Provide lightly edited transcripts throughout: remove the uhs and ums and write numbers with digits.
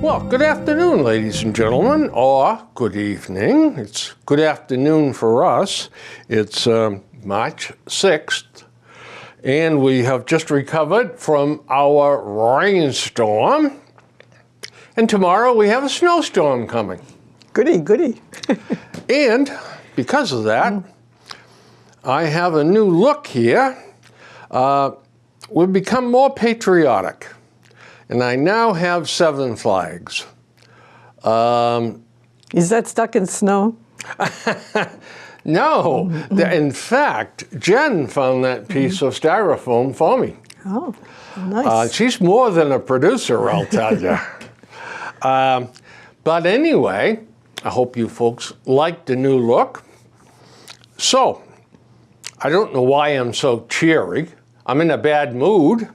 Well, good afternoon, ladies and gentlemen, or good evening. It's good afternoon for us. It's March 6th, and we have just recovered from our rainstorm. And tomorrow we have a snowstorm coming. Goody, goody. And because of that, I have a new look here. We've become more patriotic. And I now have 7 flags. Is that stuck in snow? No. In fact, Jen found that piece of styrofoam for me. Oh, nice. She's more than a producer, I'll tell you. But anyway, I hope you folks like the new look. So, I don't know why I'm so cheery. I'm in a bad mood.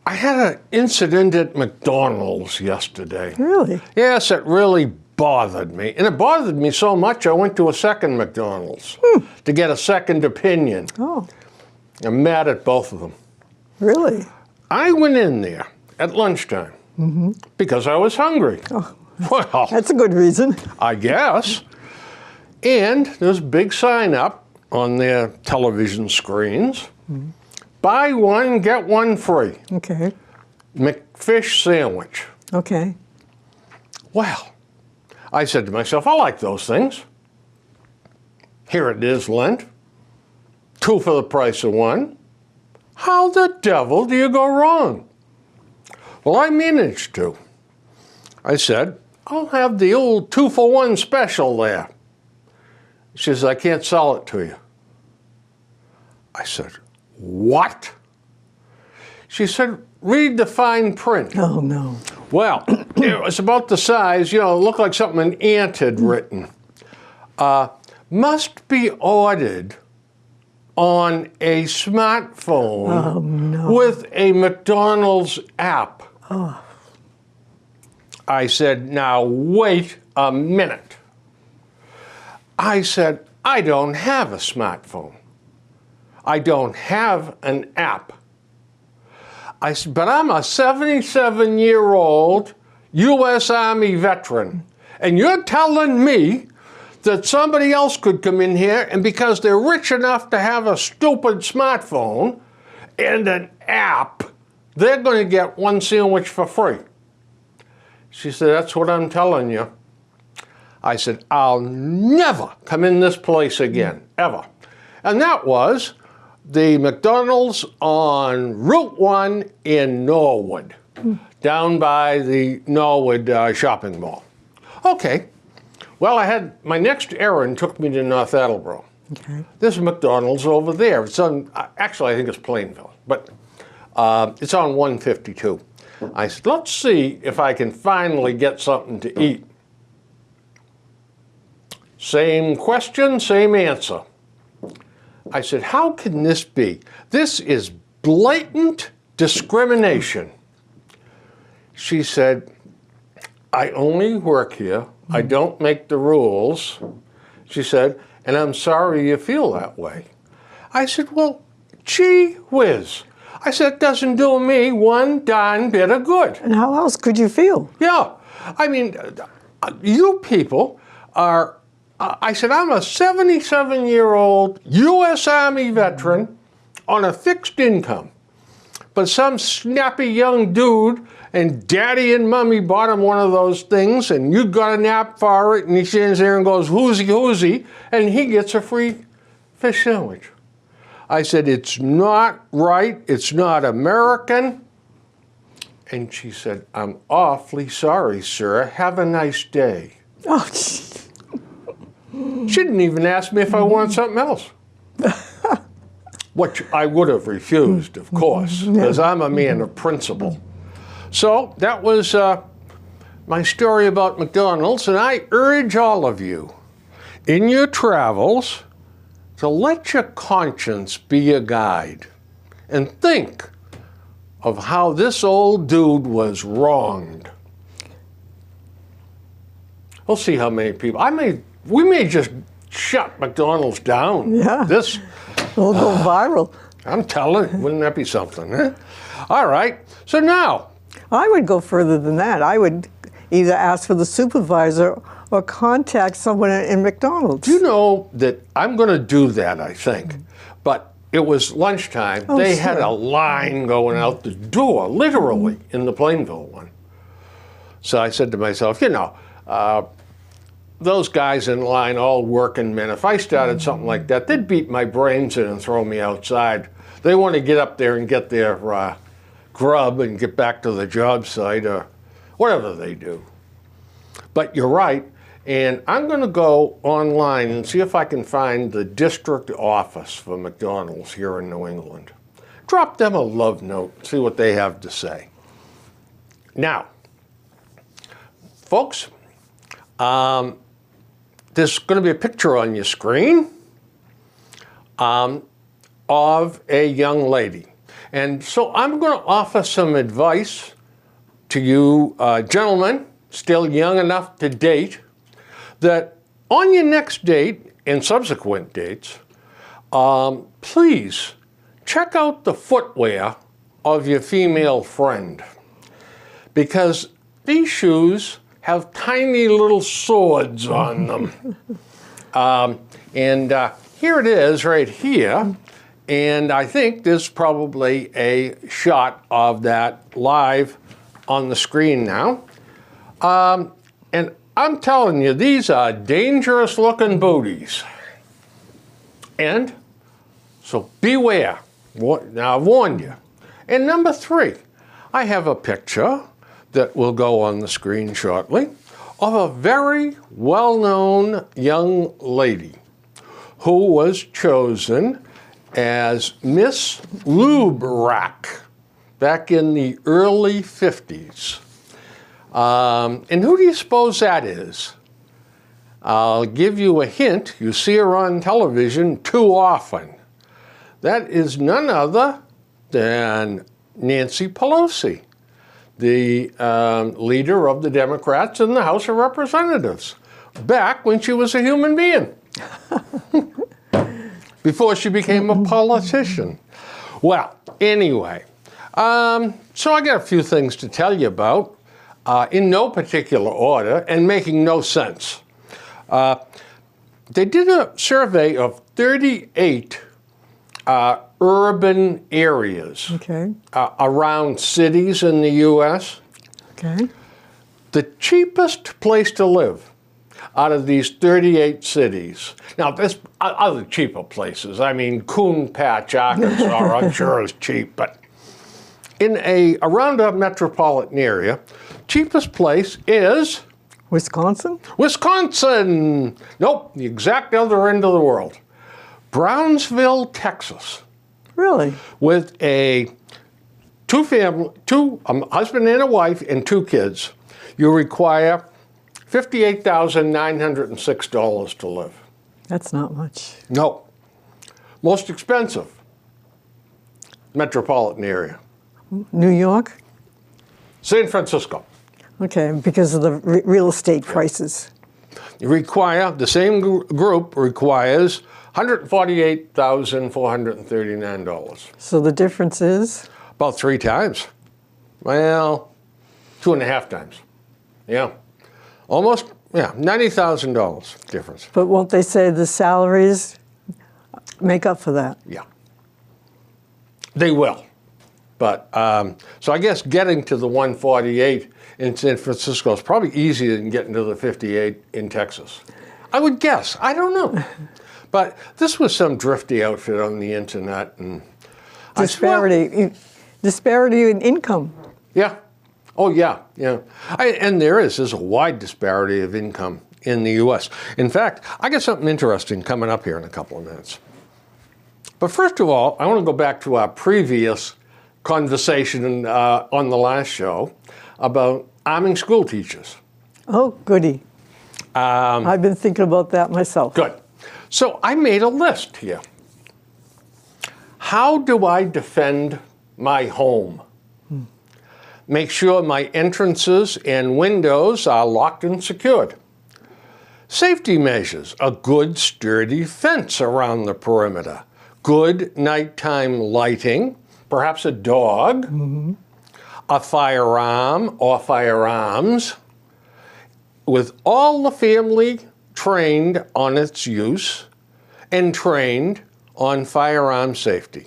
I had an incident at McDonald's yesterday. Really? Yes, it really bothered me. And it bothered me so much I went to a second McDonald's to get a second opinion. Oh. I'm mad at both of them. Really? I went in there at lunchtime because I was hungry. Oh. Well, That's a good reason. I guess. And there's a big sign up on their television screens. Buy one, get one free. Okay. McFish sandwich. Okay. Well, I said to myself, I like those things. Here it is, Lent. 2 for the price of 1. How the devil do you go wrong? Well, I managed to. I said, I'll have the old 2-for-1 special there. She says, I can't sell it to you. I said, what? She said, read the fine print. Oh, no. Well, it was about the size, it looked like something an ant had written. Must be ordered on a smartphone with a McDonald's app. Oh. I said, now wait a minute. I said, I don't have a smartphone. I don't have an app. I said, but I'm a 77-year-old U.S. Army veteran, and you're telling me that somebody else could come in here, and because they're rich enough to have a stupid smartphone and an app, they're going to get 1 sandwich for free. She said, that's what I'm telling you. I said, I'll never come in this place again, ever. And that was the McDonald's on Route 1 in Norwood, down by the Norwood shopping mall. Okay, well, my next errand took me to North Attleboro. Okay. There's a McDonald's over there. It's on, actually, I think it's Plainville, but it's on 152. I said, let's see if I can finally get something to eat. Same question, same answer. I said, how can this be? This is blatant discrimination. She said, I only work here. I don't make the rules. She said, and I'm sorry you feel that way. I said, well, gee whiz. I said, it doesn't do me one darn bit of good. And how else could you feel? Yeah. I mean, you people are... I said, I'm a 77-year-old U.S. Army veteran on a fixed income. But some snappy young dude and daddy and mommy bought him one of those things and you got an app for it and he stands there and goes, whoozy, whoozy, and he gets a free fish sandwich. I said, it's not right. It's not American. And she said, I'm awfully sorry, sir. Have a nice day. Oh, She didn't even ask me if I wanted something else. Which I would have refused, of course, because I'm a man of principle. So that was my story about McDonald's, and I urge all of you, in your travels, to let your conscience be your guide and think of how this old dude was wronged. We'll see how many people. We may just shut McDonald's down. Yeah. It'll go viral. I'm telling you, wouldn't that be something, eh? All right, so now. I would go further than that. I would either ask for the supervisor or contact someone in McDonald's. You know that I'm going to do that, I think. But it was lunchtime. Oh, they sure. had a line going out the door, literally, in the Plainville one. So I said to myself, you know, those guys in line, all working men, if I started something like that, they'd beat my brains in and throw me outside. They want to get up there and get their grub and get back to the job site or whatever they do. But you're right, and I'm going to go online and see if I can find the district office for McDonald's here in New England. Drop them a love note, see what they have to say. Now, folks, there's going to be a picture on your screen of a young lady. And so I'm going to offer some advice to you gentlemen, still young enough to date, that on your next date and subsequent dates, please check out the footwear of your female friend. Because these shoes have tiny little swords on them. Here it is right here. And I think there's probably a shot of that live on the screen now. And I'm telling you, these are dangerous looking booties. And so beware. Now I've warned you. And number 3, I have a picture that will go on the screen shortly of a very well-known young lady who was chosen as Miss Lube Rack back in the early 50s. And who do you suppose that is? I'll give you a hint. You see her on television too often. That is none other than Nancy Pelosi, the leader of the Democrats in the House of Representatives, back when she was a human being. Before she became a politician. Well, anyway, so I got a few things to tell you about, in no particular order and making no sense. They did a survey of 38 urban areas around cities in the U.S. Okay. The cheapest place to live out of these 38 cities. Now, there's other cheaper places. I mean, Coon Patch, Arkansas, I'm sure is cheap, but around a metropolitan area, cheapest place is... Wisconsin? Wisconsin! Nope, the exact other end of the world. Brownsville, Texas. Really? With a husband and a wife and 2 kids. You require $58,906 to live. That's not much. No. Most expensive metropolitan area. New York? San Francisco. Okay, because of the real estate prices. The same group requires $148,439. So the difference is? About 3 times. Well, 2.5 times. Yeah. Almost, $90,000 difference. But won't they say the salaries make up for that? Yeah. They will. But, so I guess getting to the 148 in San Francisco is probably easier than getting to the 58 in Texas. I would guess. I don't know. But this was some drifty outfit on the internet. And disparity in income. Yeah. Oh, yeah. And there's a wide disparity of income in the U.S. In fact, I got something interesting coming up here in a couple of minutes. But first of all, I want to go back to our previous conversation on the last show about arming school teachers. Oh, goody. I've been thinking about that myself. Good. So I made a list here. How do I defend my home? Make sure my entrances and windows are locked and secured. Safety measures, a good sturdy fence around the perimeter, good nighttime lighting, perhaps a dog, a firearm or firearms, with all the family trained on its use and trained on firearm safety.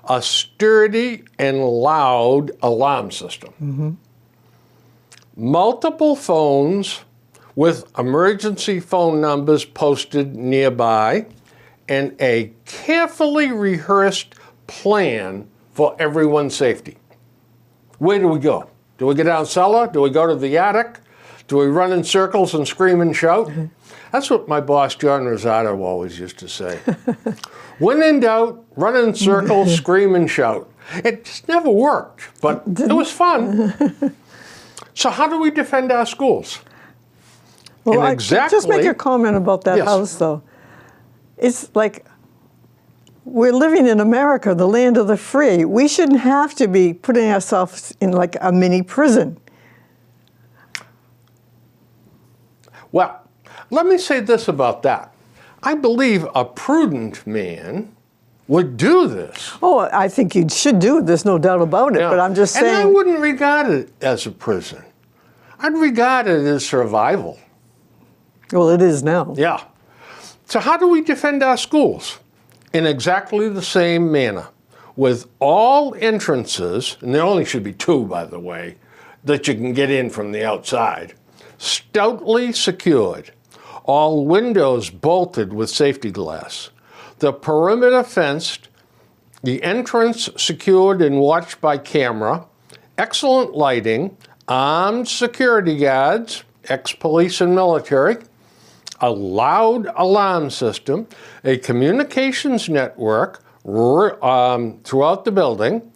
A sturdy and loud alarm system. Multiple phones with emergency phone numbers posted nearby, and a carefully rehearsed plan for everyone's safety. Where do we go? Do we go down cellar? Do we go to the attic? Do we run in circles and scream and shout? That's what my boss, John Rosato, always used to say. When in doubt, run in circles, scream and shout. It just never worked, but it was fun. So how do we defend our schools? Well, just make a comment about that house, though. It's like we're living in America, the land of the free. We shouldn't have to be putting ourselves in like a mini prison. Well, let me say this about that. I believe a prudent man would do this. Oh, I think you should do it. There's no doubt about it. Yeah. But I'm just saying. And I wouldn't regard it as a prison. I'd regard it as survival. Well, it is now. Yeah. So how do we defend our schools? In exactly the same manner, with all entrances, and there only should be 2, by the way, that you can get in from the outside, stoutly secured, all windows bolted with safety glass, the perimeter fenced, the entrance secured and watched by camera, excellent lighting, armed security guards, ex-police and military, a loud alarm system, a communications network throughout the building,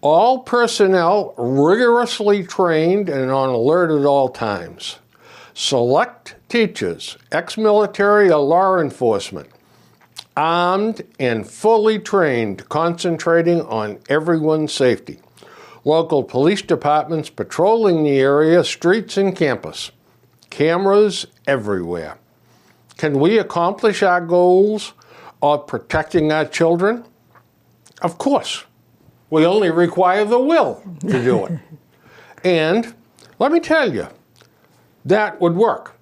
all personnel rigorously trained and on alert at all times. Select teachers, ex-military or law enforcement, armed and fully trained, concentrating on everyone's safety. Local police departments patrolling the area, streets and campus. Cameras everywhere. Can we accomplish our goals of protecting our children? Of course. We only require the will to do it. And let me tell you, that would work.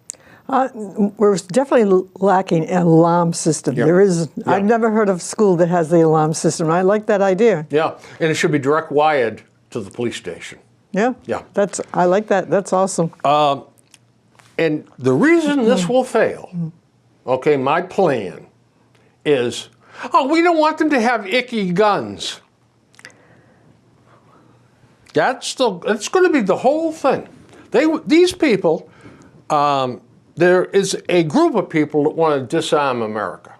We're definitely lacking an alarm system. Yeah. There is. Yeah. I've never heard of a school that has the alarm system. I like that idea. Yeah, and it should be direct wired to the police station. Yeah. Yeah. I like that. That's awesome. And the reason this will fail, okay, my plan is, we don't want them to have icky guns. That's going to be the whole thing. These people, there is a group of people that want to disarm America.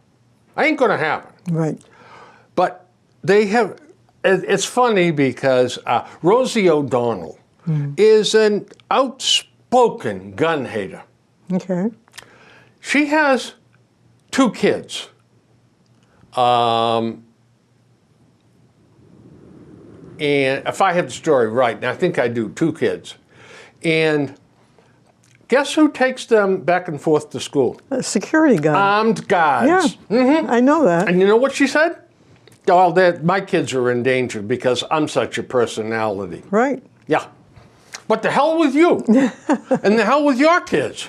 Ain't going to happen. Right. But they have, it's funny because Rosie O'Donnell is an outspoken gun hater. Okay. She has 2 kids. And if I have the story right, and I think I do, 2 kids. And guess who takes them back and forth to school? A security guard. Armed guards. Yeah, I know that. And you know what she said? Oh, my kids are in danger because I'm such a personality. Right. Yeah. But the hell with you. And the hell with your kids.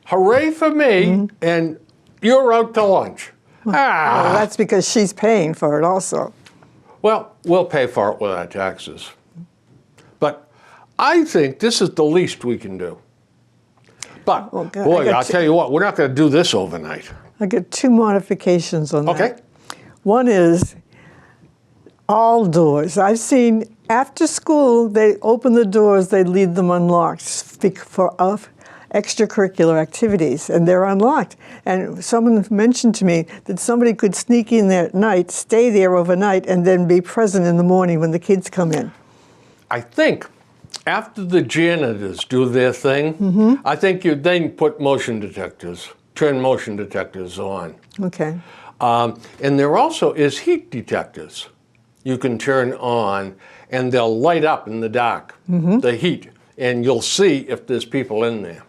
Hooray for me, and you're out to lunch. Well, that's because she's paying for it also. Well, we'll pay for it with our taxes. But I think this is the least we can do. But, boy, I'll tell you what, we're not going to do this overnight. I get 2 modifications on that. Okay. One is all doors. I've seen after school, they open the doors, they leave them unlocked for extracurricular activities, and they're unlocked. And someone mentioned to me that somebody could sneak in there at night, stay there overnight, and then be present in the morning when the kids come in. I think after the janitors do their thing, I think you then put motion detectors, turn motion detectors on. Okay. And there also is heat detectors you can turn on, and they'll light up in the dark, the heat, and you'll see if there's people in there.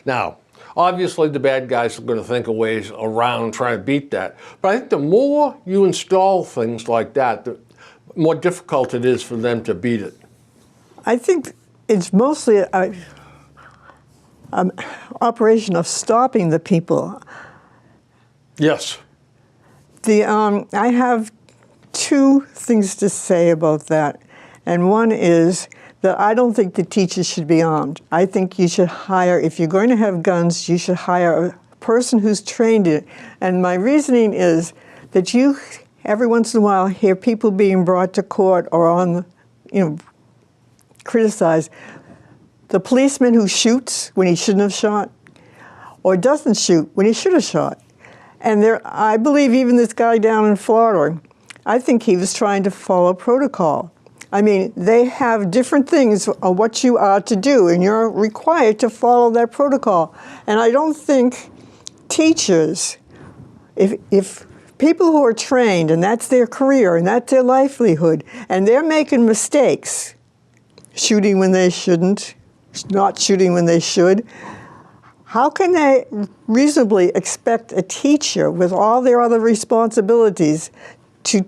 Now, obviously the bad guys are going to think of ways around trying to beat that. But I think the more you install things like that, the more difficult it is for them to beat it. I think it's mostly an operation of stopping the people. Yes. I have two things to say about that. And one is that I don't think the teachers should be armed. I think you should hire, if you're going to have guns, you should hire a person who's trained in it. And my reasoning is that you, every once in a while, hear people being brought to court or criticized. The policeman who shoots when he shouldn't have shot, or doesn't shoot when he should have shot. And I believe even this guy down in Florida, I think he was trying to follow protocol. I mean, they have different things of what you are to do, and you're required to follow that protocol. And I don't think teachers, if people who are trained, and that's their career, and that's their livelihood, and they're making mistakes, shooting when they shouldn't, not shooting when they should, how can they reasonably expect a teacher with all their other responsibilities to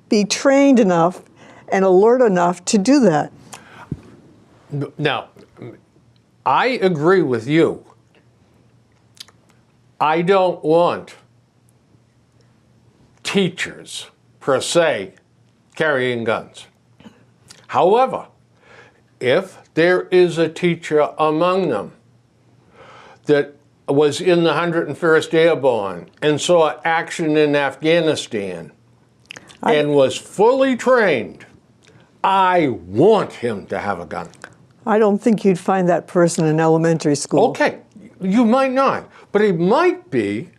be trained enough and alert enough to do that? Now, I agree with you. I don't want teachers, per se, carrying guns. However, if there is a teacher among them that was in the 101st Airborne and saw action in Afghanistan and was fully trained, I want him to have a gun. I don't think you'd find that person in elementary school. Okay, you might not, but he might be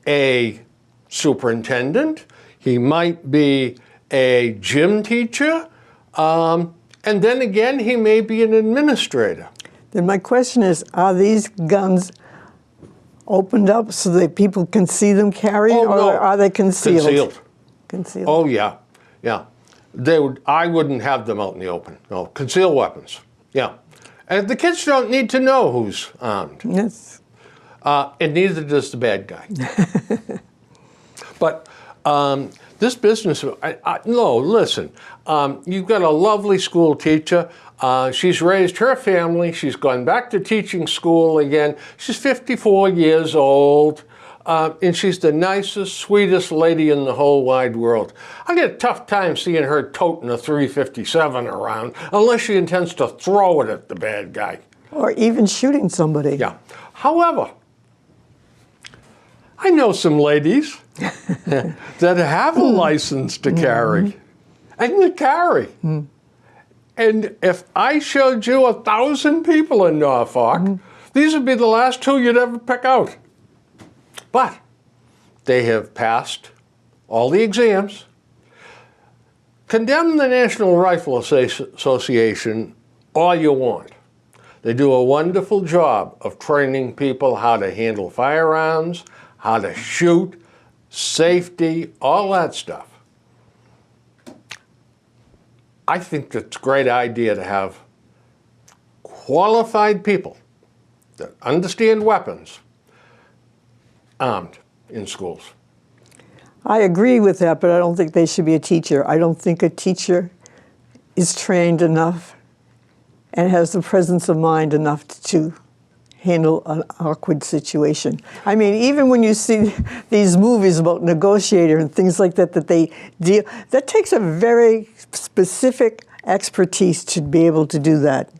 a superintendent, he might be a gym teacher, and then again, he may be an administrator. Then my question is, are these guns opened up so that people can see them carried, or no. are they concealed? Concealed. Concealed. Oh, yeah, yeah. I wouldn't have them out in the open. No, concealed weapons, yeah. And the kids don't need to know who's armed. Yes. And neither does the bad guy. But this business, no, listen, you've got a lovely school teacher. She's raised her family. She's gone back to teaching school again. She's 54 years old, and she's the nicest, sweetest lady in the whole wide world. I get a tough time seeing her toting a .357 around, unless she intends to throw it at the bad guy. Or even shooting somebody. Yeah. However, I know some ladies that have a license to carry, and they carry. And if I showed you 1,000 people in Norfolk, these would be the last two you'd ever pick out. But they have passed all the exams. Condemn the National Rifle Association all you want. They do a wonderful job of training people how to handle firearms, how to shoot, safety, all that stuff. I think it's a great idea to have qualified people that understand weapons armed in schools. I agree with that, but I don't think they should be a teacher. I don't think a teacher is trained enough and has the presence of mind enough to handle an awkward situation. I mean, even when you see these movies about negotiator and things like that, that they deal, that takes a very specific expertise to be able to do that.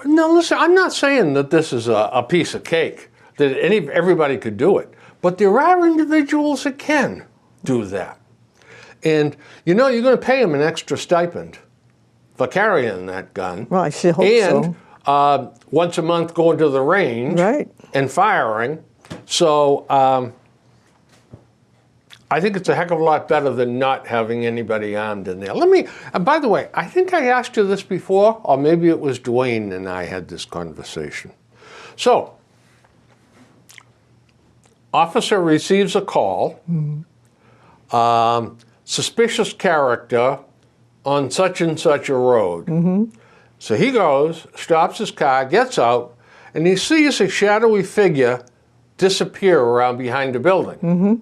No, listen, I'm not saying that this is a piece of cake, that everybody could do it, but there are individuals that can do that. And, you know, you're going to pay them an extra stipend for carrying that gun. Well, I should hope so. And once a month going to the range and firing. So I think it's a heck of a lot better than not having anybody armed in there. By the way, I think I asked you this before, or maybe it was Dwayne and I had this conversation. So, officer receives a call suspicious character on such and such a road. So he goes, stops his car, gets out, and he sees a shadowy figure disappear around behind a building.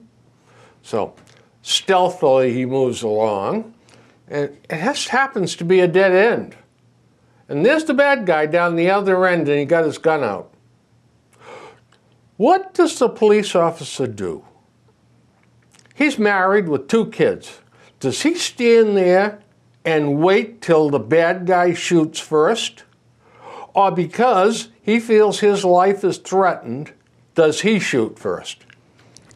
So stealthily he moves along, and it just happens to be a dead end. And there's the bad guy down the other end, and he got his gun out. What does the police officer do? He's married with 2 kids. Does he stand there and wait till the bad guy shoots first? Or because he feels his life is threatened, does he shoot first?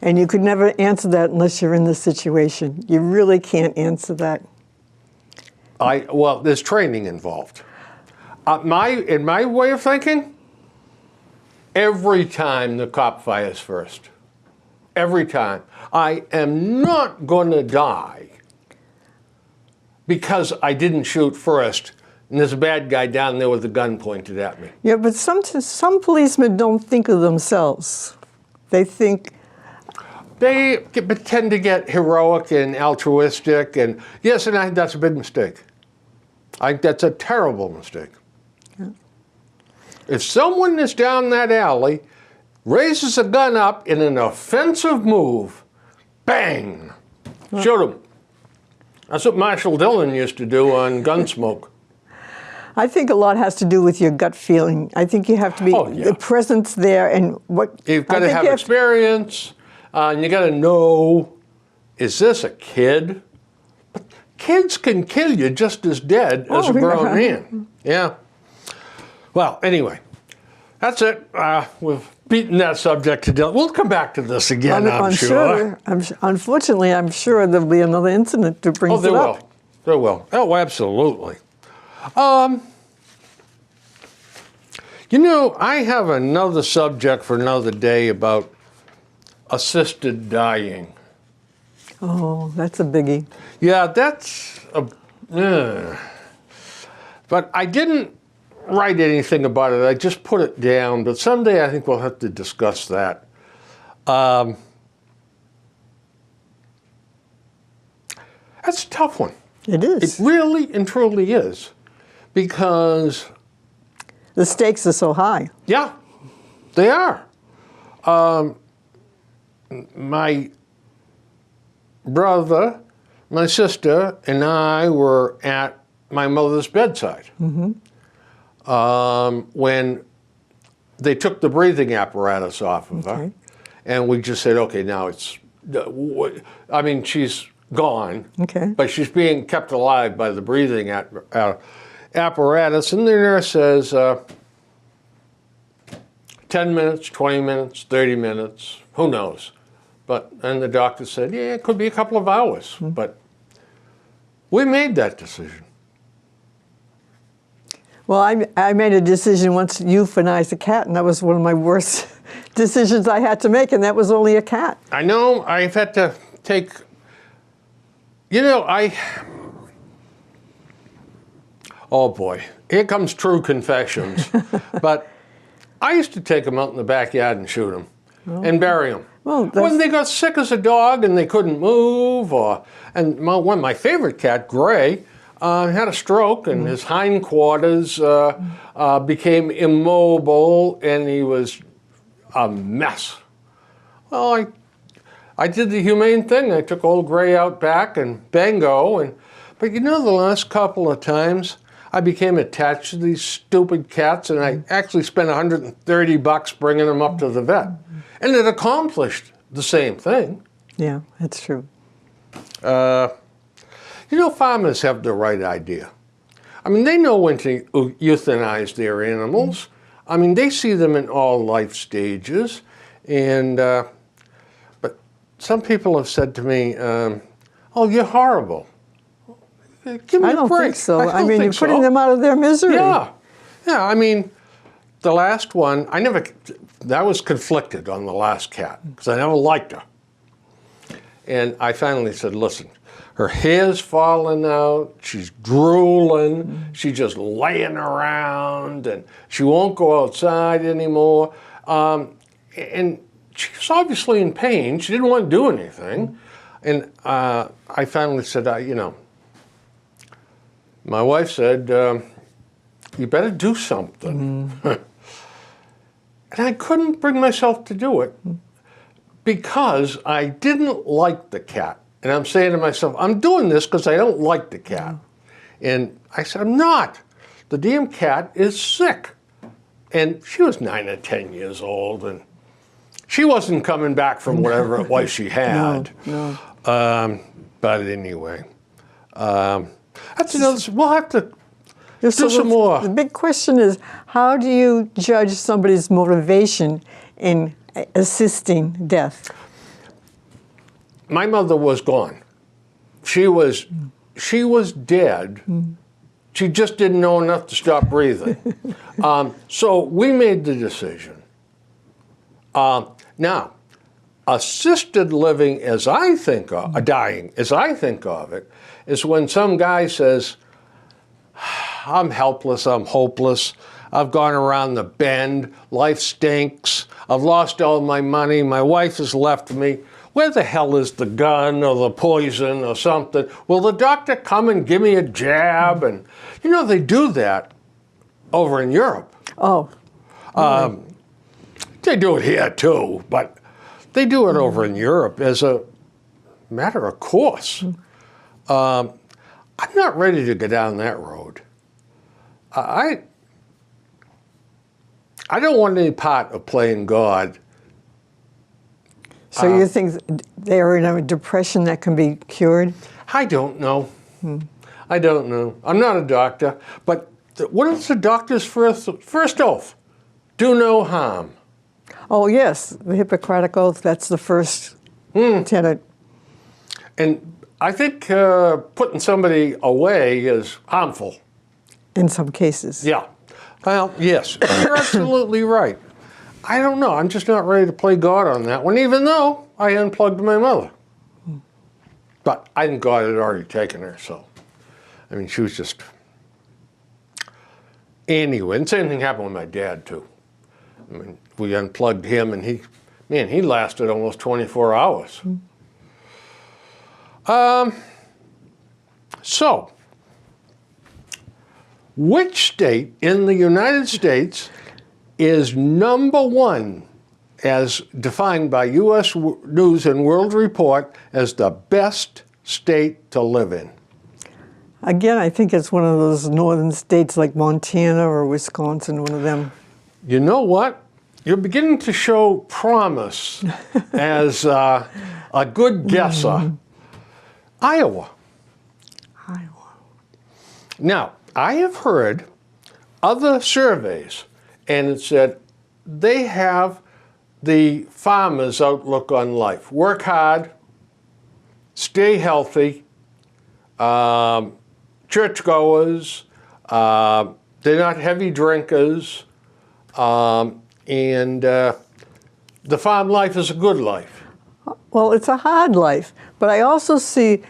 And you could never answer that unless you're in the situation. You really can't answer that. Well, there's training involved. In my way of thinking, every time the cop fires first. Every time. I am not going to die because I didn't shoot first and there's a bad guy down there with a gun pointed at me. Yeah, but some policemen don't think of themselves. They think... They tend to get heroic and altruistic, and yes, and I think that's a big mistake. I think that's a terrible mistake. Yeah. If someone is down that alley, raises a gun up in an offensive move, bang, shoot him. That's what Marshall Dillon used to do on Gunsmoke. I think a lot has to do with your gut feeling. I think you have to be the presence there, and what you've got to have experience, and you got to know: is this a kid? But kids can kill you just as dead as a grown man. Yeah. Well, anyway, that's it. We've beaten that subject to death. We'll come back to this again, I'm sure. Unfortunately, I'm sure there'll be another incident to bring it up. There will. Oh, absolutely. You know, I have another subject for another day about assisted dying. Oh, that's a biggie. Yeah, that's but I didn't write anything about it. I just put it down. But someday I think we'll have to discuss that. That's a tough one. It is. It really and truly is. Because the stakes are so high. Yeah, they are. My brother, my sister, and I were at my mother's bedside when they took the breathing apparatus off of her. And we just said, okay, now it's, I mean, she's gone, but she's being kept alive by the breathing apparatus. And the nurse says, 10 minutes, 20 minutes, 30 minutes, who knows? And the doctor said, yeah, it could be a couple of hours. But we made that decision. Well, I made a decision once to euthanize a cat, and that was one of my worst decisions I had to make, and that was only a cat. I know. I've had to take, you know, oh boy, here comes true confessions. But I used to take them out in the backyard and shoot them and bury them. Well, when they got sick as a dog and they couldn't move, one of my favorite cat, Gray, had a stroke and his hindquarters became immobile and he was a mess. Well, I did the humane thing. I took old Gray out back and bango. But you know, the last couple of times I became attached to these stupid cats, and I actually spent $130 bringing them up to the vet. And it accomplished the same thing. Yeah, that's true. You know, farmers have the right idea. I mean, they know when to euthanize their animals. I mean, they see them in all life stages. But some people have said to me, oh, you're horrible. Give me I don't a break. think so. I mean, you're putting them out of their misery. Yeah. Yeah, I mean, the last one, that was conflicted on the last cat, because I never liked her. And I finally said, listen, her hair's falling out, she's drooling, she's just laying around, and she won't go outside anymore. And she's obviously in pain. She didn't want to do anything. And I finally said, my wife said, you better do something. And I couldn't bring myself to do it because I didn't like the cat. And I'm saying to myself, I'm doing this because I don't like the cat. And I said, I'm not. The damn cat is sick. And she was 9 or 10 years old, and she wasn't coming back from whatever it was she had. No. But anyway, that's another. We'll have to do some more. The big question is, how do you judge somebody's motivation in assisting death? My mother was gone. She was dead. She just didn't know enough to stop breathing. So we made the decision. Now, assisted living, as I think of, dying, as I think of it, is when some guy says, I'm helpless, I'm hopeless, I've gone around the bend, life stinks, I've lost all my money, my wife has left me. Where the hell is the gun or the poison or something? Will the doctor come and give me a jab? And, they do that over in Europe. Oh. Really? They do it here too, but they do it over in Europe as a matter of course. I'm not ready to go down that road. I don't want any part of playing God. So you think they are in a depression that can be cured? I don't know. I don't know. I'm not a doctor, but what is the doctor's first oath? Do no harm. Oh, yes, the Hippocratic Oath, that's the first tenet. And I think putting somebody away is harmful. In some cases. Yeah. Well, yes, you're absolutely right. I don't know. I'm just not ready to play God on that one, even though I unplugged my mother. But I think God had already taken her, so. I mean, she was just. Anyway, and same thing happened with my dad, too. I mean, we unplugged him, and he lasted almost 24 hours. So, which state in the United States is number one, as defined by U.S. News and World Report, as the best state to live in? Again, I think it's one of those northern states like Montana or Wisconsin, one of them. You know what? You're beginning to show promise as a good guesser. Iowa. Now, I have heard other surveys, and it said they have the farmer's outlook on life. Work hard, stay healthy, churchgoers, they're not heavy drinkers, and the farm life is a good life. Well, it's a hard life, but I also see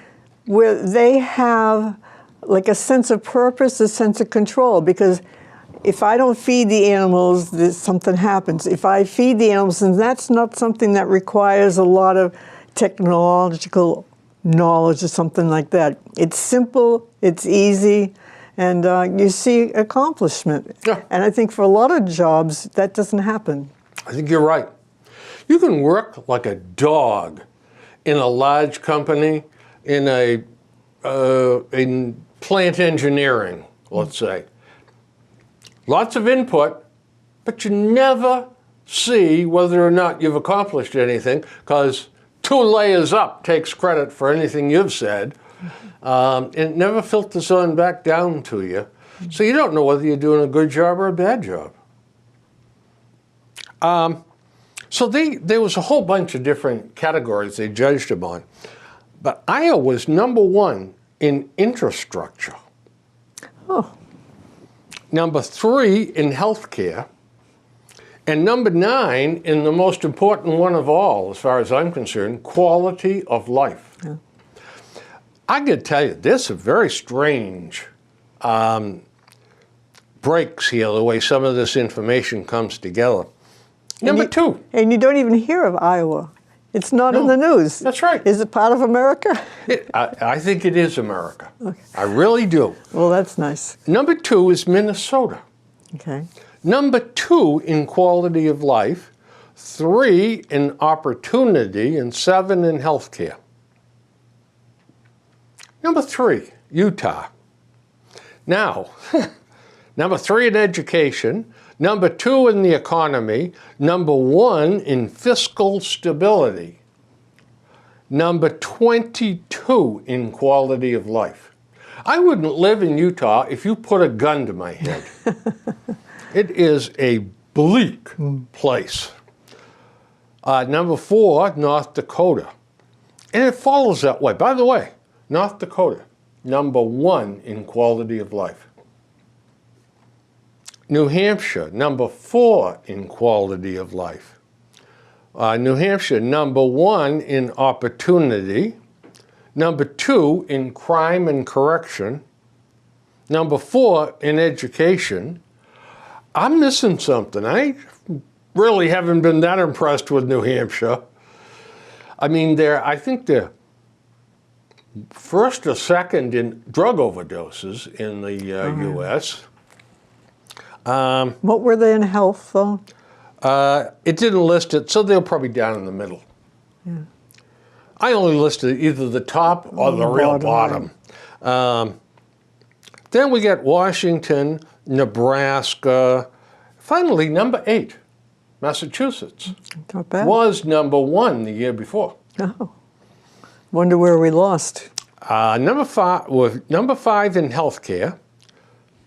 where they have like a sense of purpose, a sense of control, because if I don't feed the animals, something happens. If I feed the animals, and that's not something that requires a lot of technological knowledge or something like that. It's simple, it's easy, and you see accomplishment. Yeah. And I think for a lot of jobs, that doesn't happen. I think you're right. You can work like a dog in a large company, in plant engineering, let's say. Lots of input, but you never see whether or not you've accomplished anything, because 2 layers up takes credit for anything you've said. It never filters on back down to you. So you don't know whether you're doing a good job or a bad job. So there was a whole bunch of different categories they judged them on. But Iowa was number 1 in infrastructure. Oh. Number 3 in healthcare. And number 9 in the most important one of all, as far as I'm concerned, quality of life. Yeah. I could tell you, there's some very strange breaks here, the way some of this information comes together. Number 2. And you don't even hear of Iowa. It's not No. in the news. That's right. Is it part of America? I think it is America. Okay. I really do. Well, that's nice. Number 2 is Minnesota. Okay. Number 2 in quality of life, 3 in opportunity, and 7 in healthcare. Number 3, Utah. Now, number 3 in education, number 2 in the economy, number 1 in fiscal stability, number 22 in quality of life. I wouldn't live in Utah if you put a gun to my head. It is a bleak place. Number 4, North Dakota. And it follows that way. By the way, North Dakota, number 1 in quality of life. New Hampshire, number 4 in quality of life. New Hampshire, number 1 in opportunity. Number 2 in crime and correction. Number 4 in education. I'm missing something. I really haven't been that impressed with New Hampshire. I mean, I think they're first or second in drug overdoses in the U.S. What were they in health, though? It didn't list it, so they're probably down in the middle. Yeah. I only listed either the top or the real bottom. Then we get Washington, Nebraska. Finally, number 8, Massachusetts. Not bad. Was number 1 the year before. Oh. Wonder where we lost. Number 5 in healthcare,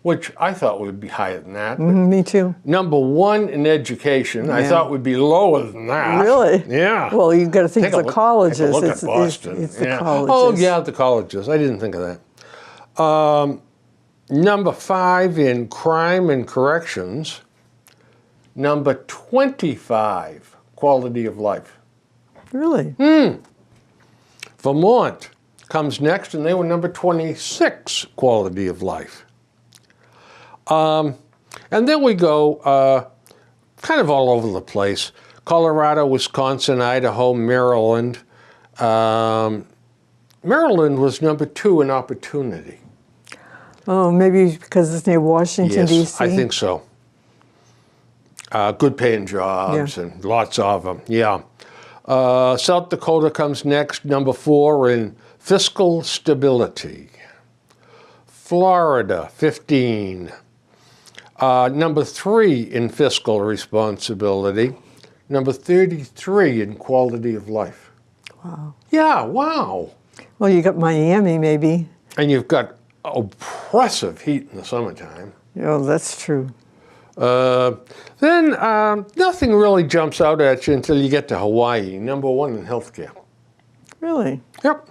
which I thought would be higher than that. Me too. Number 1 in education, I thought would be lower than that. Really? Yeah. Well, you've got to think of the colleges. Take a look at Boston. It's the colleges. Oh, yeah, the colleges. I didn't think of that. Number 5 in crime and corrections. Number 25, quality of life. Really? Vermont comes next, and they were number 26, quality of life. And then we go kind of all over the place. Colorado, Wisconsin, Idaho, Maryland. Maryland was number 2 in opportunity. Oh, maybe because it's near Washington, Yes, D.C.? I think so. Good paying jobs and lots of them, yeah. South Dakota comes next, number 4 in fiscal stability. Florida, 15. Number 3 in fiscal responsibility. Number 33 in quality of life. Wow. Yeah, wow. Well, you got Miami, maybe. And you've got oppressive heat in the summertime. Oh, that's true. Then nothing really jumps out at you until you get to Hawaii, number 1 in healthcare. Really? Yep.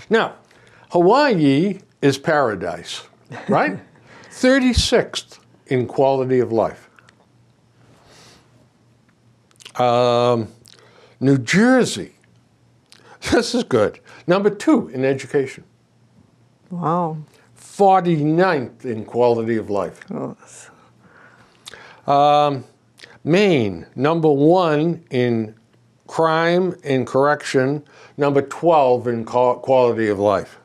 Now, Hawaii is paradise, right? 36th in quality of life. New Jersey, this is good. Number 2 in education. Wow. 49th in quality of life. Oh. Maine, number 1 in crime and correction, number 12 in quality of life.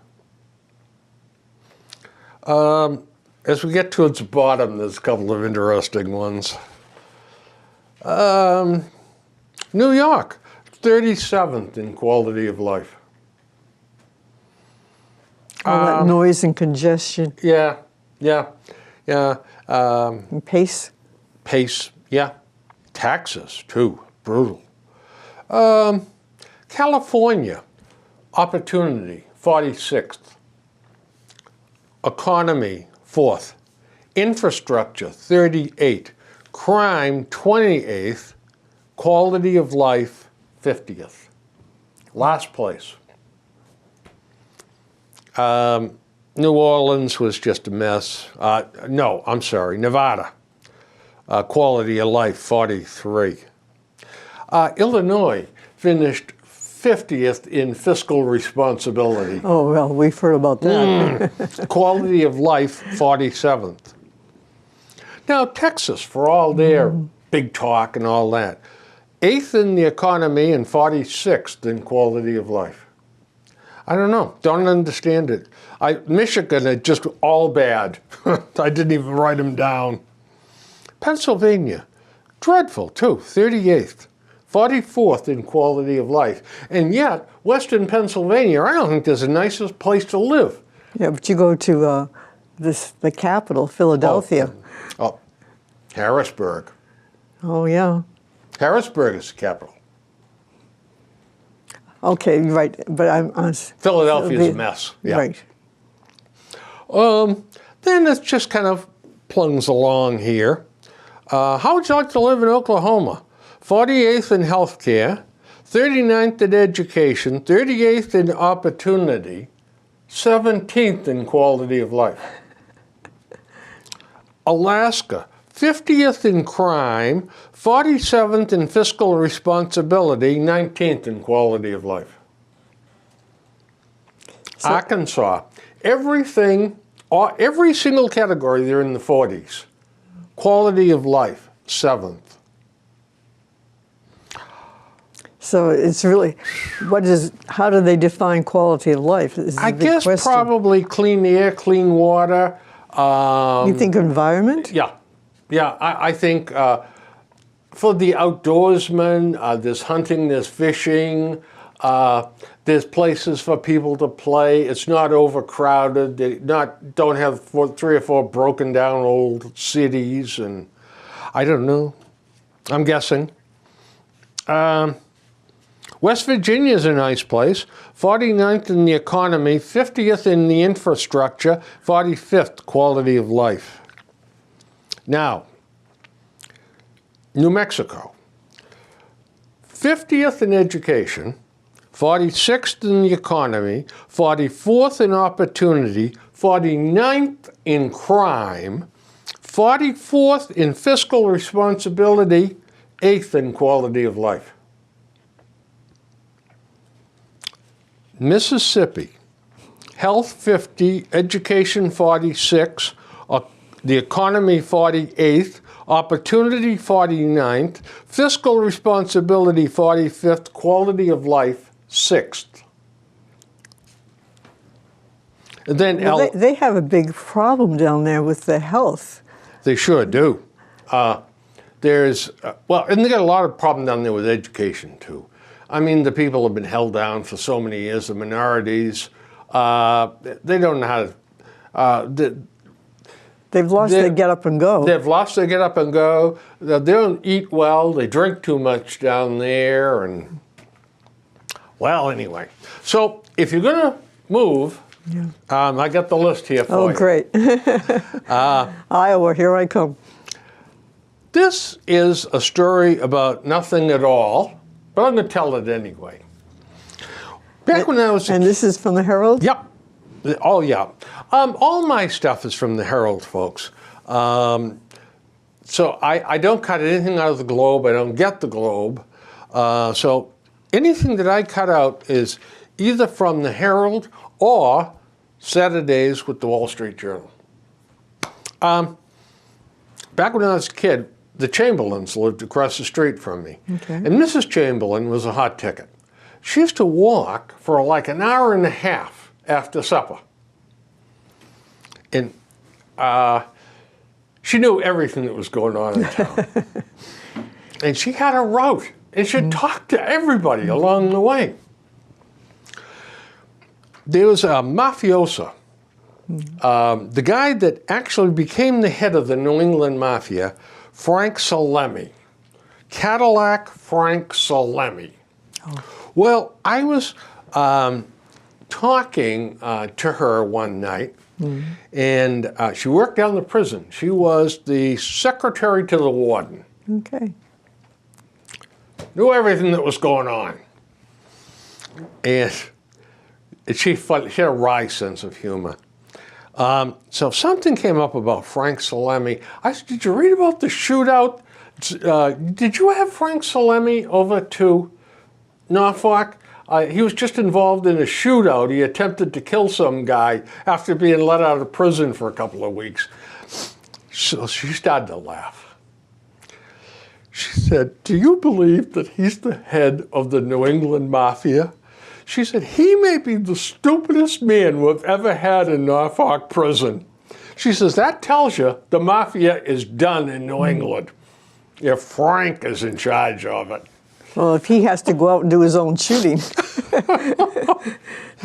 As we get towards the bottom, there's a couple of interesting ones. New York, 37th in quality of life. All that noise and congestion. Yeah. And pace. Pace, yeah. Taxes, too, brutal. California, opportunity, 46th. Economy, 4th. Infrastructure, 38th. Crime, 28th. Quality of life, 50th. Last place. New Orleans was just a mess. No, I'm sorry, Nevada. Quality of life, 43. Illinois finished 50th in fiscal responsibility. Oh, well, we've heard about that. Quality of life, 47th. Now, Texas, for all their big talk and all that, 8th in the economy and 46th in quality of life. I don't know. Don't understand it. Michigan is just all bad. I didn't even write them down. Pennsylvania, dreadful too, 38th. 44th in quality of life. And yet, Western Pennsylvania, I don't think there's a nicest place to live. Yeah, but you go to the capital, Philadelphia. Oh, Harrisburg. Oh, yeah. Harrisburg is the capital. Okay, you're right. But I'm Philadelphia's a mess. Yeah. Right. Then it just kind of plugs along here. How would you like to live in Oklahoma? 48th in healthcare, 39th in education, 38th in opportunity, 17th in quality of life. Alaska, 50th in crime, 47th in fiscal responsibility, 19th in quality of life. So, Arkansas, every single category, they're in the 40s. Quality of life, 7th. So it's really, how do they define quality of life? I guess question. Probably clean air, clean water. You think environment? Yeah. Yeah, I think for the outdoorsmen, there's hunting, there's fishing, there's places for people to play. It's not overcrowded. They don't have 3 or 4 broken down old cities, and I don't know. I'm guessing. West Virginia is a nice place. 49th in the economy, 50th in the infrastructure, 45th quality of life. Now, New Mexico, 50th in education, 46th in the economy, 44th in opportunity, 49th in crime, 44th in fiscal responsibility, 8th in quality of life. Mississippi, health 50, education 46, the economy 48th, opportunity 49th, fiscal responsibility 45th, quality of life 6th. And then they have a big problem down there with the health. They sure do. And they got a lot of problem down there with education too. I mean, the people have been held down for so many years, the minorities. They don't know how to... They've lost their get up and go. They've lost their get up and go. They don't eat well. They drink too much down there. And well, anyway. So if you're going to move, I got the list here for you. Oh, great. Iowa, here I come. This is a story about nothing at all. But I'm going to tell it anyway. Back when I was... And this is from the Herald? Yep. Oh, yeah. All my stuff is from the Herald, folks. So I don't cut anything out of the Globe. I don't get the Globe. So anything that I cut out is either from the Herald or Saturdays with the Wall Street Journal. Back when I was a kid, the Chamberlains lived across the street from me. Okay. And Mrs. Chamberlain was a hot ticket. She used to walk for like an hour and a half after supper. And she knew everything that was going on in town. And she had a route. And she'd talk to everybody along the way. There was a mafioso. The guy that actually became the head of the New England Mafia, Frank Salemi. Cadillac Frank Salemi. Oh. Well, I was talking to her one night, and she worked down the prison. She was the secretary to the warden. Okay. Knew everything that was going on. And she had a wry sense of humor. So something came up about Frank Salemi. I said, did you read about the shootout? Did you have Frank Salemi over to Norfolk? He was just involved in a shootout. He attempted to kill some guy after being let out of prison for a couple of weeks. So she started to laugh. She said, do you believe that he's the head of the New England Mafia? She said, he may be the stupidest man we've ever had in Norfolk prison. She says, that tells you the Mafia is done in New England if Frank is in charge of it. Well, if he has to go out and do his own shooting,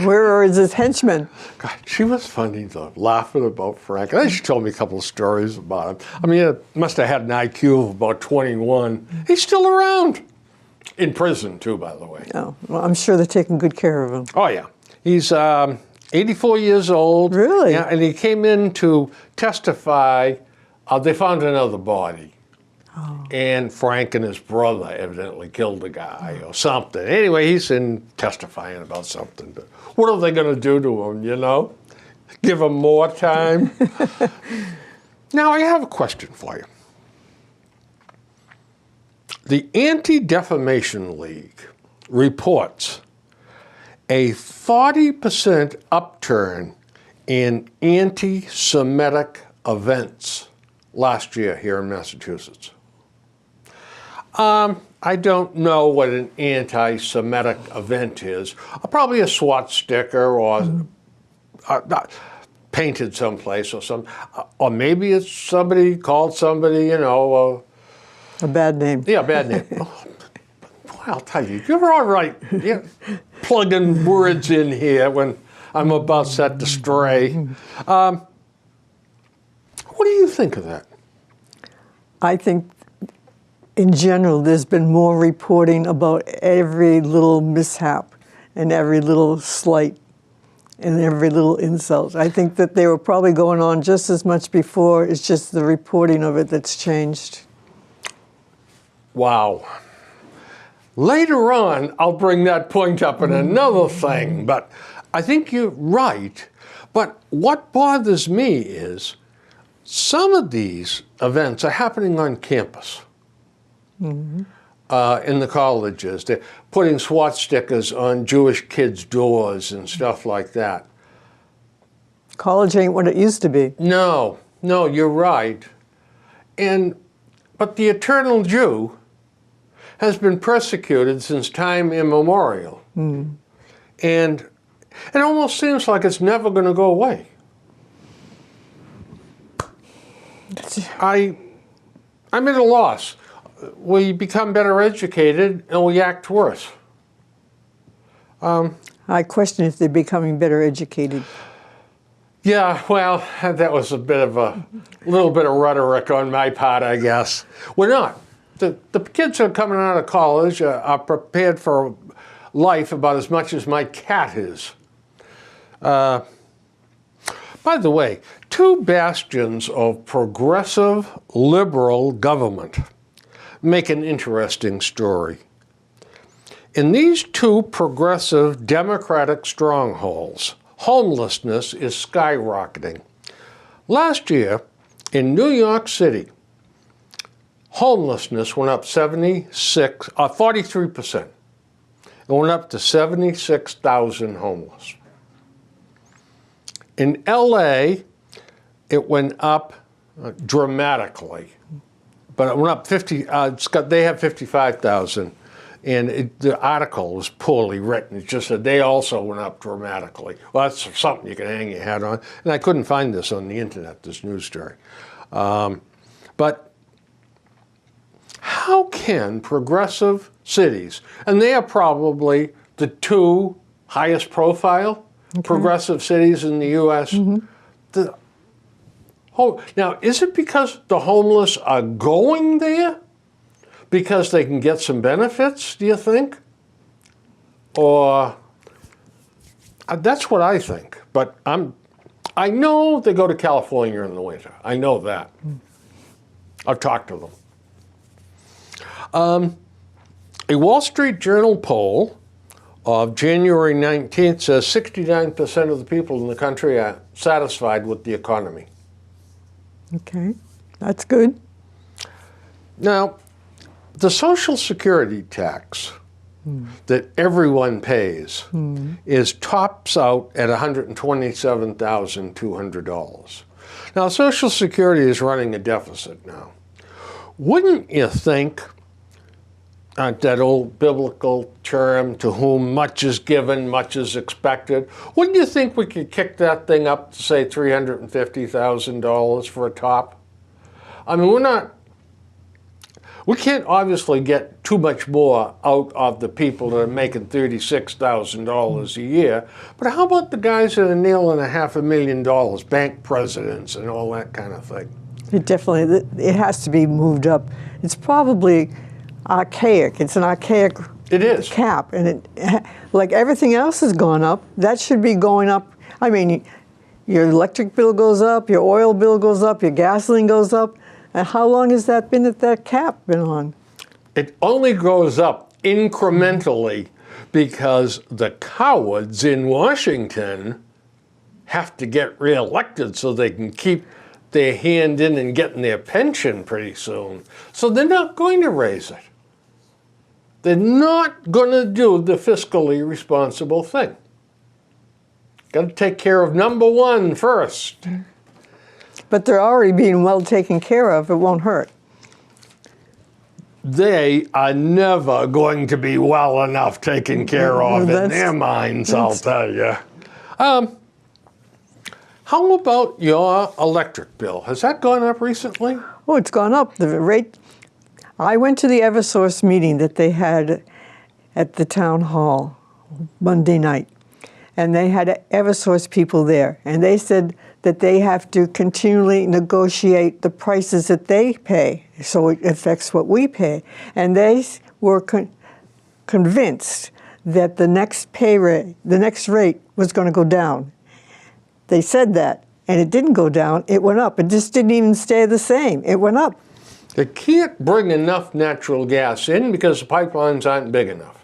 where is his henchmen? God, she was funny though, laughing about Frank. I think she told me a couple of stories about him. I mean, he must have had an IQ of about 21. He's still around. In prison too, by the way. Oh, well, I'm sure they're taking good care of him. Oh yeah. He's 84 years old. Really? Yeah, and he came in to testify. They found another body. Oh. And Frank and his brother evidently killed the guy or something. Anyway, he's in testifying about something. But what are they going to do to him, you know? Give him more time? Now, I have a question for you. The Anti-Defamation League reports a 40% upturn in anti-Semitic events last year here in Massachusetts. I don't know what an anti-Semitic event is. Probably a SWAT sticker or painted someplace or something. Or maybe it's somebody called somebody, you know. A bad name. Yeah, bad name. Boy, I'll tell you, you're all right. Yeah, plugging words in here when I'm about set to stray. What do you think of that? I think, in general, there's been more reporting about every little mishap and every little slight and every little insult. I think that they were probably going on just as much before. It's just the reporting of it that's changed. Wow. Later on, I'll bring that point up in another thing, but I think you're right. But what bothers me is some of these events are happening on campus. In the colleges. They're putting SWAT stickers on Jewish kids' doors and stuff like that. College ain't what it used to be. No, you're right. But the eternal Jew has been persecuted since time immemorial. And it almost seems like it's never going to go away. I'm at a loss. We become better educated and we act worse. I question if they're becoming better educated. Yeah, well, that was a little bit of rhetoric on my part, I guess. We're not. The kids who are coming out of college are prepared for life about as much as my cat is. By the way, two bastions of progressive liberal government make an interesting story. In these two progressive democratic strongholds, homelessness is skyrocketing. Last year, in New York City, homelessness went up 43%. It went up to 76,000 homeless. In LA, it went up dramatically. But it went up 50, they have 55,000. And the article was poorly written. It just said they also went up dramatically. Well, that's something you can hang your hat on. And I couldn't find this on the internet, this news story. But how can progressive cities, and they are probably the two highest profile progressive cities in the U.S., now, is it because the homeless are going there? Because they can get some benefits, do you think? Or, that's what I think. But I know they go to California in the winter. I know that. I've talked to them. A Wall Street Journal poll of January 19th says 69% of the people in the country are satisfied with the economy. Okay, that's good. Now, the Social Security tax that everyone pays tops out at $127,200. Now, Social Security is running a deficit now. Wouldn't you think that old biblical term, to whom much is given, much is expected. Wouldn't you think we could kick that thing up to, say, $350,000 for a top? I mean, we can't obviously get too much more out of the people that are making $36,000 a year, but how about the guys that are nailing $500,000, bank presidents and all that kind of thing? It has to be moved up. It's probably archaic. It's an archaic cap, and like everything else has gone up, that should be going up. I mean, your electric bill goes up, your oil bill goes up, your gasoline goes up. And how long has that been that cap been on? It only goes up incrementally because the cowards in Washington have to get reelected so they can keep their hand in and getting their pension pretty soon. So they're not going to raise it. They're not going to do the fiscally responsible thing. Got to take care of number one first. But they're already being well taken care of. It won't hurt. They are never going to be well enough taken care of in their minds, I'll tell you. How about your electric bill? Has that gone up recently? Oh, it's gone up. The rate. I went to the Eversource meeting that they had at the town hall Monday night, and they had Eversource people there, and they said that they have to continually negotiate the prices that they pay, so it affects what we pay. And they were convinced that the next rate was going to go down. They said that, and it didn't go down. It went up. It just didn't even stay the same. It went up. They can't bring enough natural gas in because the pipelines aren't big enough.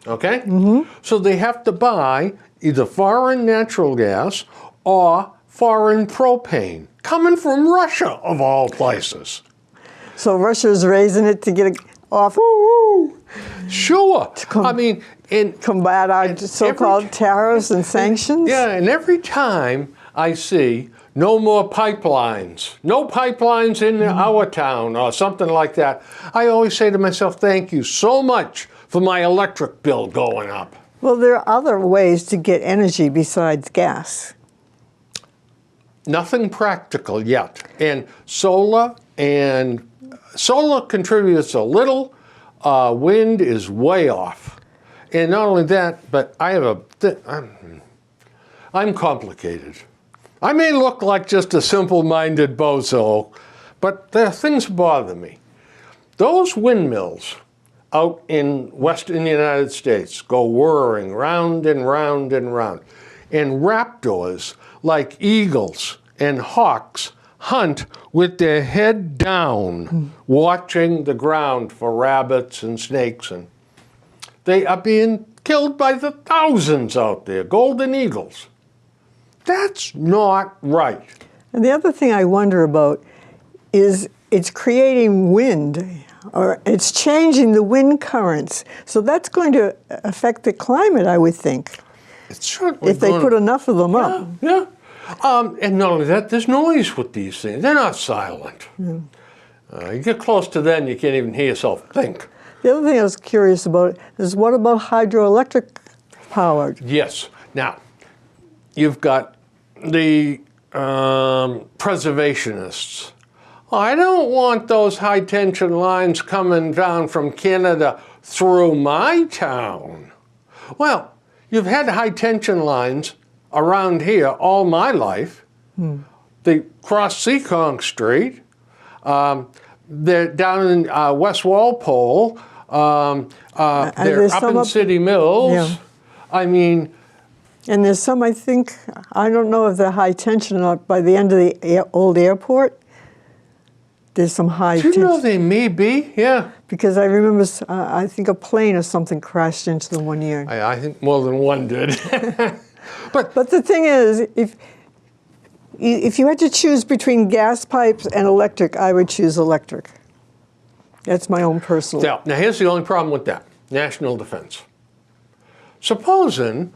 Okay? Mm-hmm. So they have to buy either foreign natural gas or foreign propane, coming from Russia, of all places. So Russia's raising it to get it off. Sure. I mean, combat our so-called tariffs and sanctions. Yeah, and every time I see no more pipelines, no pipelines in our town or something like that, I always say to myself, thank you so much for my electric bill going up. Well, there are other ways to get energy besides gas. Nothing practical yet. And solar contributes a little. Wind is way off. And not only that, but I'm complicated. I may look like just a simple-minded bozo, but there are things that bother me. Those windmills out in western United States go whirring round and round and round. And raptors, like eagles and hawks, hunt with their head down, watching the ground for rabbits and snakes. And they are being killed by the thousands out there, golden eagles. That's not right. And the other thing I wonder about is it's creating wind, or it's changing the wind currents. So that's going to affect the climate, I would think. It's certainly if they put enough of them up. Yeah. And not only that, there's noise with these things. They're not silent. You get close to them, you can't even hear yourself think. The other thing I was curious about is what about hydroelectric powered? Yes. Now, you've got the preservationists. I don't want those high-tension lines coming down from Canada through my town. Well, you've had high-tension lines around here all my life. They cross Seekonk Street. They're down in West Walpole. They're up in City Mills. Yeah. I mean... And there's some, I think, I don't know if they're high tension or not, by the end of the old airport. There's some high tension. Do you know they may be? Yeah. Because I remember, I think a plane or something crashed into them one year. I think more than one did. But the thing is, if you had to choose between gas pipes and electric, I would choose electric. That's my own personal. Now here's the only problem with that. National defense. Supposing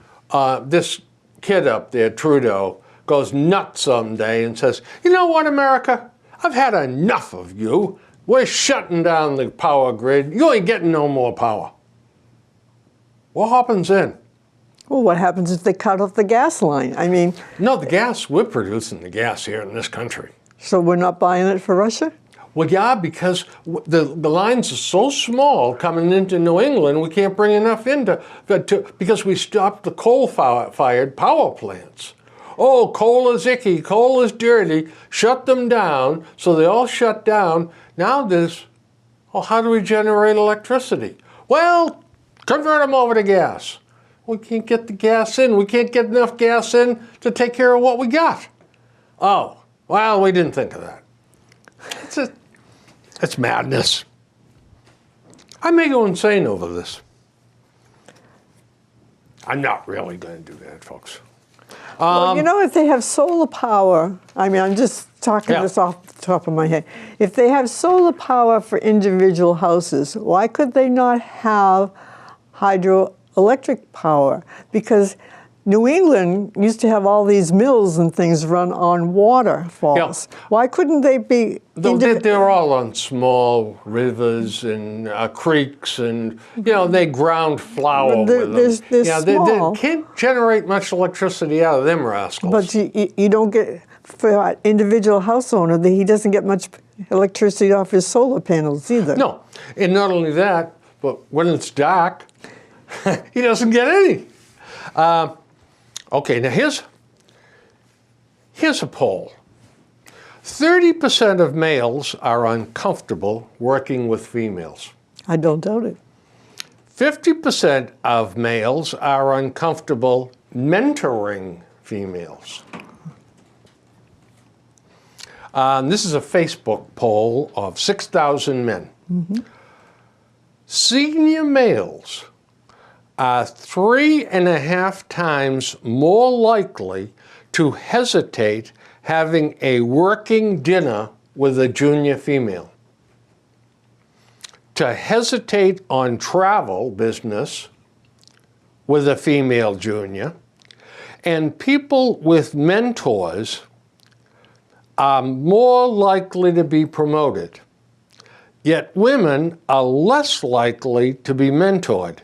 this kid up there, Trudeau, goes nuts someday and says, you know what, America? I've had enough of you. we're shutting down the power grid. You ain't getting no more power. What happens then? Well, what happens if they cut off the gas line? I mean... No, the gas, we're producing the gas here in this country. So we're not buying it for Russia? Well, yeah, because the lines are so small coming into New England, we can't bring enough because we stopped the coal-fired power plants. Oh, coal is icky, coal is dirty, shut them down, so they all shut down. Now how do we generate electricity? Well, convert them over to gas. We can't get the gas in. We can't get enough gas in to take care of what we got. Oh, well, we didn't think of that. It's madness. I may go insane over this. I'm not really going to do that, folks. Well, you know, if they have solar power, I mean, I'm just talking this off the top of my head. If they have solar power for individual houses, why could they not have hydroelectric power? Because New England used to have all these mills and things run on waterfalls. Yeah. Why couldn't they be... They're all on small rivers and creeks, and, you know, they ground flour with them. They can't generate much electricity out of them rascals. But you don't get... For an individual house owner, he doesn't get much electricity off his solar panels either. No, and not only that, but when it's dark, he doesn't get any. Okay, now here's a poll. 30% of males are uncomfortable working with females. I don't doubt it. 50% of males are uncomfortable mentoring females. This is a Facebook poll of 6,000 men. Mm-hmm. Senior males are 3.5 times more likely to hesitate having a working dinner with a junior female. To hesitate on travel business with a female junior. And people with mentors are more likely to be promoted. Yet women are less likely to be mentored.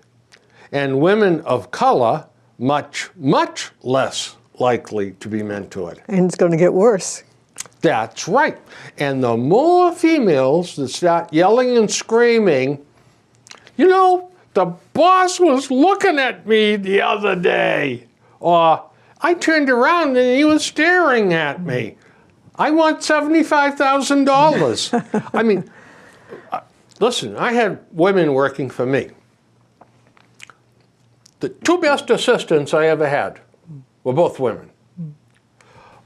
And women of color, much, much less likely to be mentored. And it's going to get worse. That's right. And the more females that start yelling and screaming, you know, the boss was looking at me the other day. Or I turned around and he was staring at me. I want $75,000. I mean, listen, I had women working for me. The two best assistants I ever had were both women.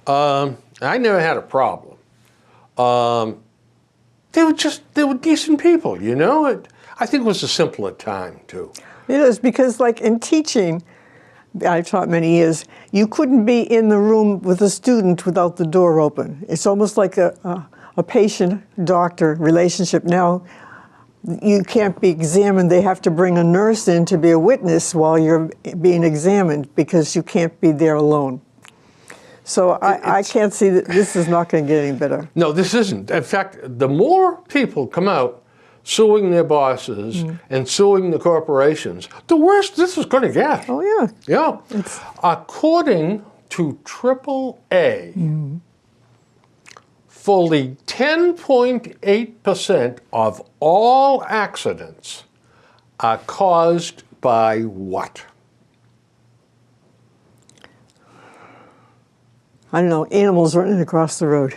I never had a problem. They were decent people, you know? I think it was a simpler time, too. It is, because like in teaching, I've taught many years, you couldn't be in the room with a student without the door open. It's almost like a patient-doctor relationship. Now, you can't be examined. They have to bring a nurse in to be a witness while you're being examined because you can't be there alone. So I can't see that this is not going to get any better. No, this isn't. In fact, the more people come out suing their bosses and suing the corporations, the worse this is going to get. Oh, yeah. Yeah. According to AAA, fully 10.8% of all accidents are caused by what? I don't know, animals running across the road.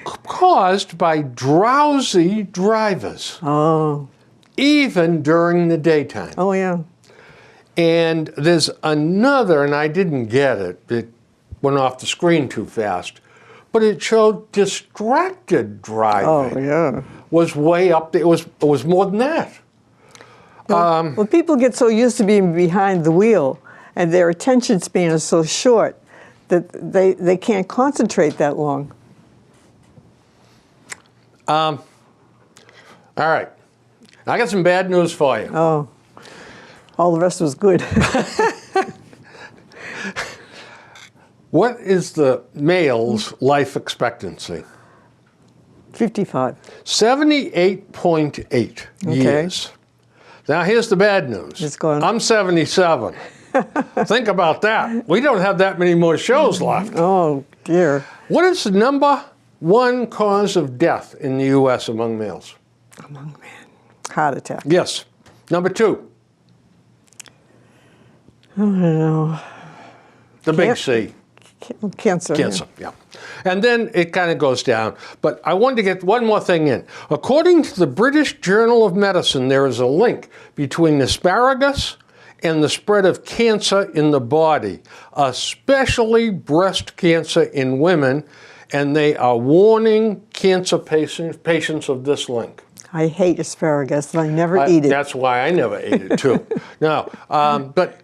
Caused by drowsy drivers. Oh. Even during the daytime. Oh, yeah. And there's another, and I didn't get it. It went off the screen too fast. But it showed distracted driving. Oh, yeah. Was way up there. It was more than that. Well, people get so used to being behind the wheel, and their attention span is so short that they can't concentrate that long. All right. I got some bad news for you. Oh. All the rest was good. What is the male's life expectancy? 55. 78.8 years. Now here's the bad news. It's gone. I'm 77. Think about that. We don't have that many more shows left. Oh, dear. What is the number one cause of death in the U.S. among males? Among men. Heart attack. Yes. Number two. I don't know. The big C. Cancer. Cancer, yeah. And then it kind of goes down. But I wanted to get one more thing in. According to the British Journal of Medicine, there is a link between asparagus and the spread of cancer in the body, especially breast cancer in women, and they are warning cancer patients of this link. I hate asparagus, and I never eat it. That's why I never ate it, too. No, but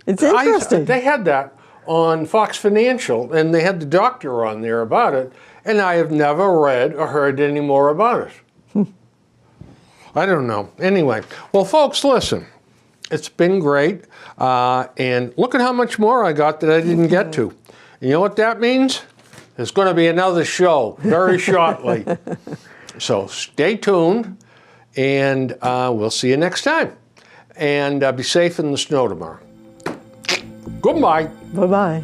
it's interesting. They had that on Fox Financial, and they had the doctor on there about it, and I have never read or heard any more about it. I don't know. Anyway, well, folks, listen. It's been great, and look at how much more I got that I didn't get to. You know what that means? There's going to be another show very shortly. So stay tuned, and we'll see you next time. And be safe in the snow tomorrow. Goodbye. Bye-bye.